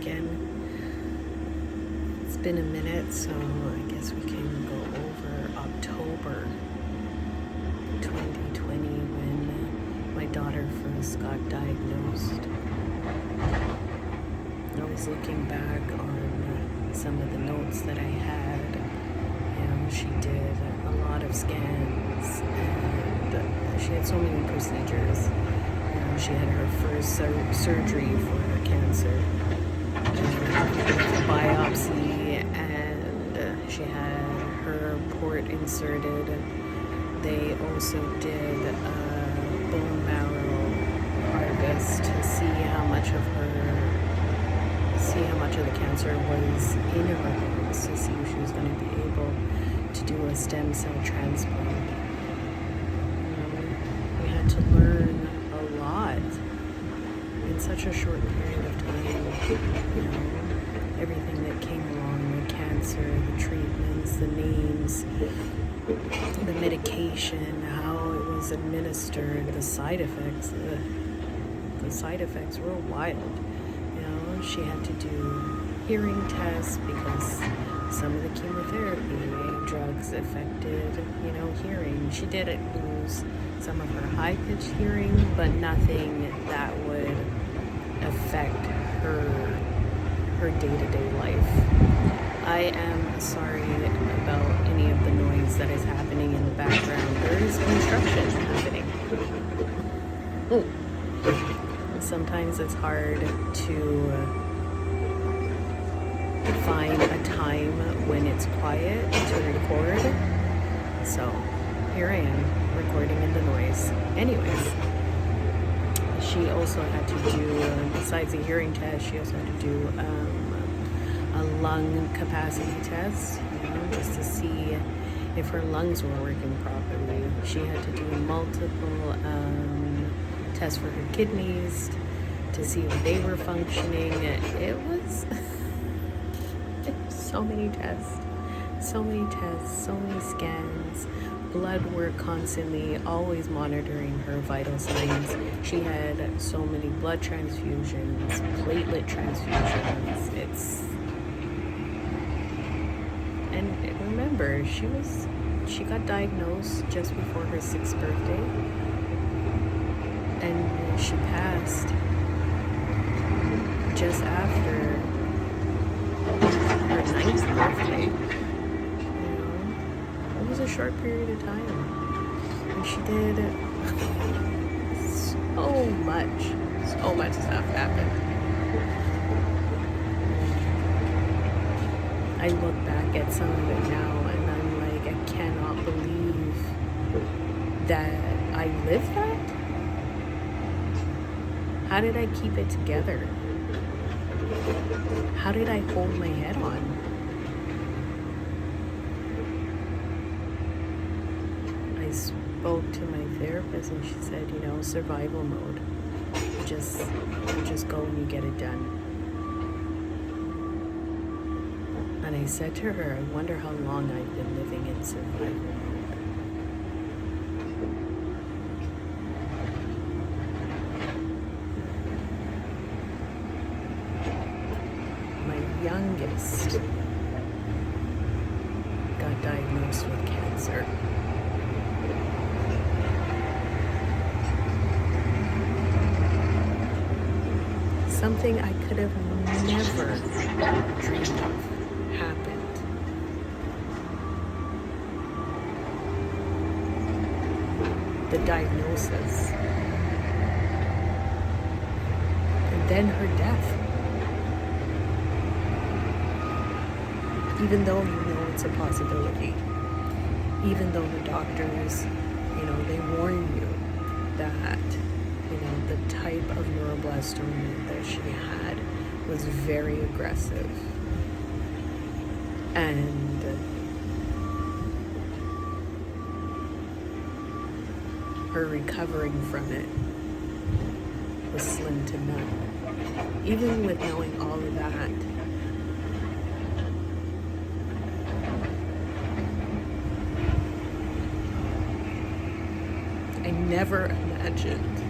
again. It's been a minute, so I guess we can go over October 2020 when my daughter first got diagnosed. I was looking back on some of the notes that I had. She did a lot of scans and she had so many procedures. She had her first surgery for her cancer. She had a biopsy and she had her port inserted. They also did a bone marrow harvest to see how much of the cancer was in her bones, to see if she was going to be able to do a stem cell transplant. We had to learn a lot in such a short period of time. Everything that came along with cancer, the treatments, the names, the medication, how it was administered, the side effects. The side effects were wild. She had to do hearing tests because some of the chemotherapy drugs affected, hearing. She did lose some of her high-pitched hearing, but nothing that would affect her day-to-day life. I am sorry about any of the noise that is happening in the background. There is construction happening. Sometimes it's hard to find a time when it's quiet to record. So here I am recording in the noise. Anyways, she also had to do, besides the hearing test, she also had to do a lung capacity test, just to see if her lungs were working properly. She had to do multiple tests for her kidneys to see if they were functioning. It was so many tests, so many scans, blood work constantly, always monitoring her vital signs. She had so many blood transfusions, platelet transfusions. And remember, she got diagnosed just before her 6th birthday, and she passed just after her 9th birthday. It was a short period of time, and she did so much stuff happened. I look back at some of it now and I'm like, I cannot believe that I lived that. How did I keep it together? How did I hold my head on? I spoke to my therapist and she said, survival mode. You just go and you get it done. And I said to her, I wonder how long I've been living in survival mode. My youngest got diagnosed with cancer. Something I could have never dreamed of happened. The diagnosis. And then her death. Even though it's a possibility. Even though the doctors, they warn you that the type of neuroblastoma that she had was very aggressive. And her recovering from it was slim to none. Even with knowing all of that, I never imagined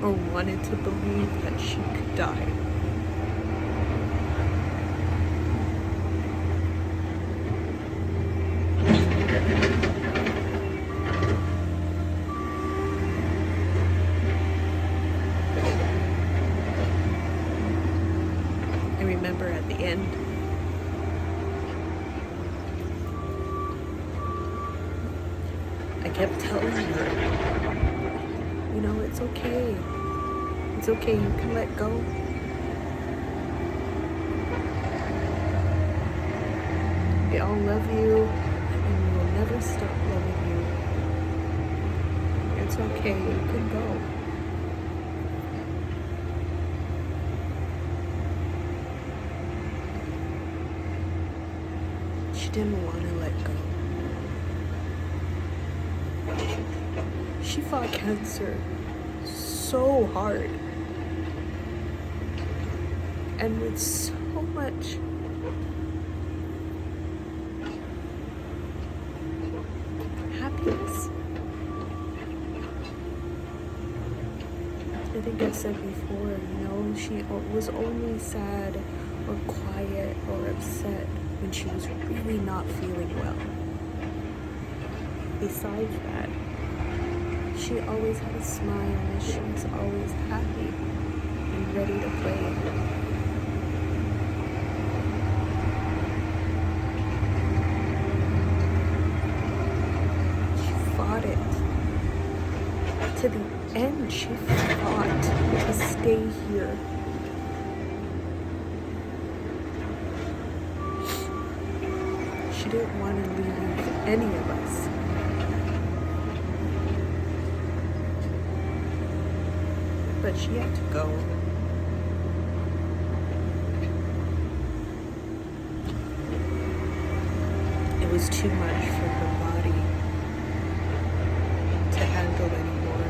or wanted to believe that she could die. I remember at the end, I kept telling her, you know, it's okay. It's okay, you can let go. I'll love you, and we will never stop loving you. It's okay, you can go. She didn't want to let go. She fought cancer so hard and with so much happiness. I think I've said before, you know, she was only sad or quiet or upset when she was really not feeling well. Besides that, she always had a smile and she was always happy and ready to play. She fought it. To the end, she fought to stay here. She didn't want to leave any of us. But she had to go. It was too much for her body to handle anymore.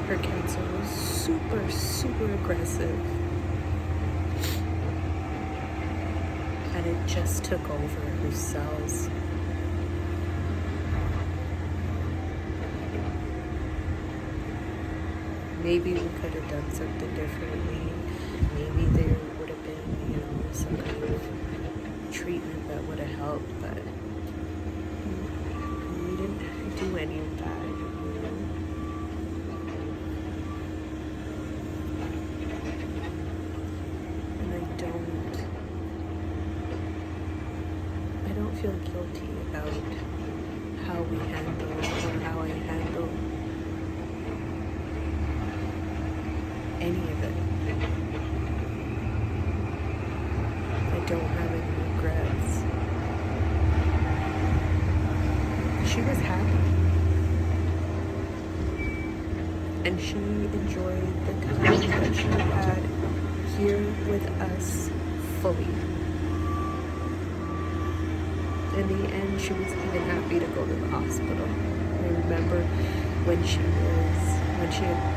Her cancer was super, super aggressive. And it just took over her cells. Maybe we could have done something differently. Maybe there would have been, you know, some kind of treatment that would have helped, but we didn't do any of that, you know. And I don't feel guilty about how we handle or how I handle any of it. I don't have any regrets. She was happy. And she enjoyed the time that she had here with us fully. In the end, she was even happy to go to the hospital. I remember when she had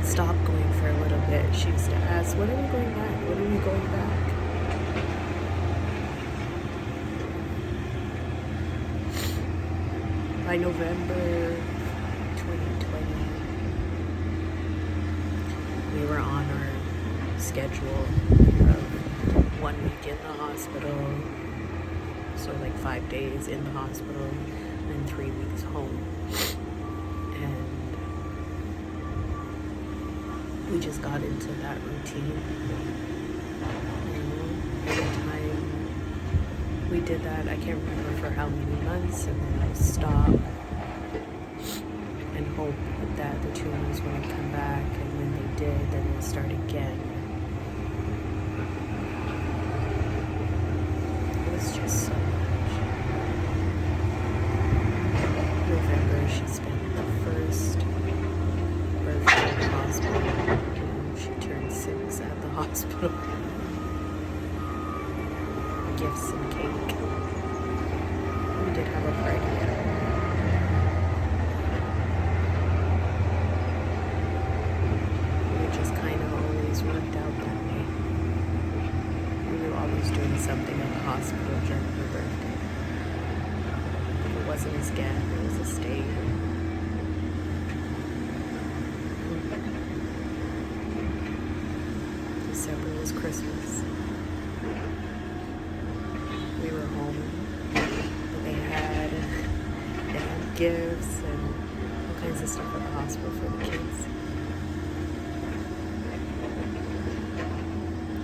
stopped going for a little bit, she used to ask, when are we going back? When are we going back? By November 2020, we were on our schedule of 1 week in the hospital, so like 5 days in the hospital, and 3 weeks home. We just got into that routine. Every time we did that, I can't remember for how many months, and then I stopped and hope that the tumors wouldn't come back, and when they did, then we'll start again. It was just so much. November, she spent the first birthday in the hospital. She turned 6 at the hospital. Gifts and cake. We did have a party. It just kind of always worked out that way. We were always doing something at the hospital during her birthday. If it wasn't a scan, it was a stay. Christmas. We were home. They had gifts and all kinds of stuff at the hospital for the kids.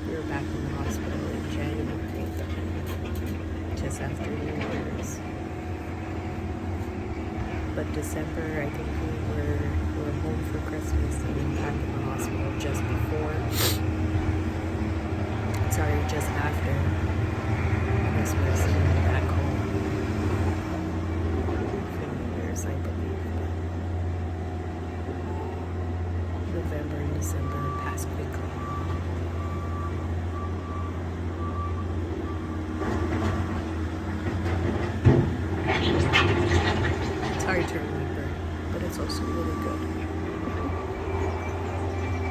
We were back in the hospital in January, just after New Year's. But December, I think we were home for Christmas and then back in the hospital just after Christmas and then back home for New Year's, I believe. November and December passed quickly. It's hard to remember, but it's also really good.